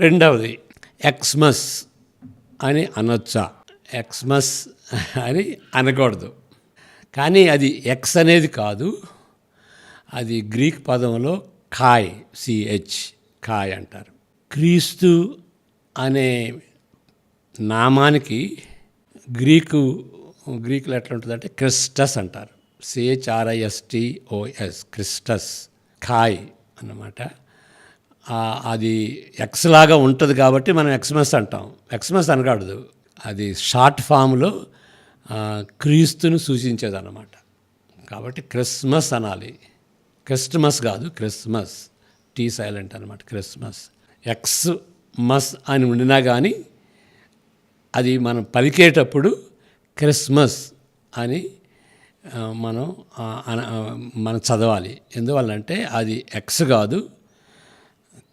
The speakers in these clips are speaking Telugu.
రెండవది ఎక్స్మస్ అని అనొచ్చా? ఎక్స్మస్ అని అనకూడదు. కానీ అది ఎక్స్ అనేది కాదు, అది గ్రీక్ పదంలో ఖాయ్, సిహెచ్, ఖాయ్ అంటారు. క్రీస్తు అనే నామానికి గ్రీకులో ఎట్లా ఉంటుందంటే క్రిస్టస్ అంటారు. CHRISTOS, క్రిస్టస్, ఖాయ్ అన్నమాట. అది ఎక్స్ లాగా ఉంటుంది కాబట్టి మనం ఎక్స్మస్ అంటాం. ఎక్స్మస్ అనకూడదు, అది షార్ట్ ఫామ్లో క్రీస్తును సూచించేది అన్నమాట. కాబట్టి క్రిస్మస్ అనాలి, క్రిస్టమస్ కాదు, క్రిస్మస్, టీ సైలెంట్ అనమాట, క్రిస్మస్. ఎక్స్ మస్ అని ఉండినా కానీ అది మనం పలికేటప్పుడు క్రిస్మస్ అని మనం చదవాలి. ఎందువల్లంటే అది ఎక్స్ కాదు,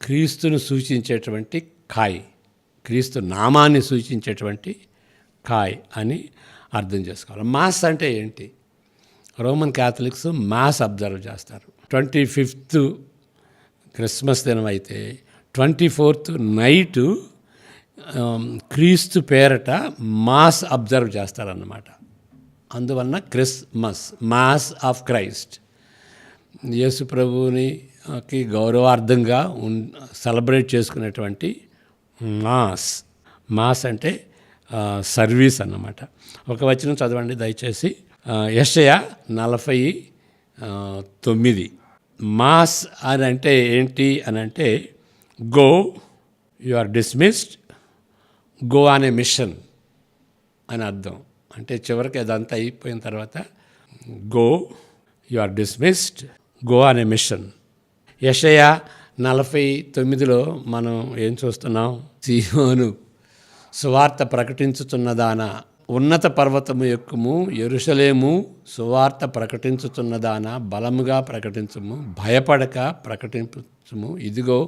క్రీస్తును సూచించేటువంటి ఖాయ్, క్రీస్తు నామాన్ని సూచించేటువంటి ఖాయ్ అని అర్థం చేసుకోవాలి. మాస్ అంటే ఏంటి? రోమన్ క్యాథలిక్స్ మాస్ అబ్జర్వ్ చేస్తారు. 25th క్రిస్మస్ దినం అయితే 24th నైటు క్రీస్తు పేరట మాస్ అబ్జర్వ్ చేస్తారన్నమాట. అందువలన Christmas, mass of Christ, Yesu ప్రభువునికి గౌరవార్థంగా సెలబ్రేట్ చేసుకునేటువంటి మాస్ అంటే సర్వీస్ అన్నమాట. ఒక వచనం చదవండి దయచేసి. యెషయా 49. మాస్ అని అంటే ఏంటి అని అంటే, go you are dismissed, go అనే మిషన్ అని అర్థం. అంటే చివరికి అదంతా అయిపోయిన తర్వాత go you are dismissed, go అనే మిషన్. యెషయా 49లో మనం ఏం చూస్తున్నాం? సీయోను సువార్త ప్రకటించుతున్నదానా, ఉన్నత పర్వతము ఎక్కుము, యెరూషలేము సువార్త ప్రకటించుతున్నదానా, బలముగా ప్రకటించుము, భయపడక ప్రకటించుము, ఇదిగో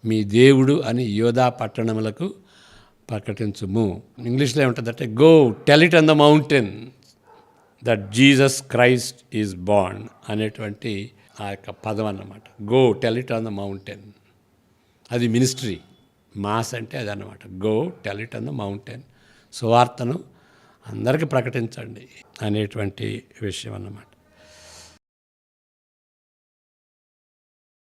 మీ దేవుడు అని యోధా పట్టణములకు ప్రకటించుము. ఇంగ్లీష్లో ఏముంటుందంటే, go tell it on the mountain that Jesus Christ is born అనేటువంటి ఆ యొక్క పదం అన్నమాట. Go tell it on the mountain, అది మినిస్ట్రీ. మాస్ అంటే అది అన్నమాట. Go tell it on the mountain, సువార్తను అందరికీ ప్రకటించండి అనేటువంటి విషయం అన్నమాట.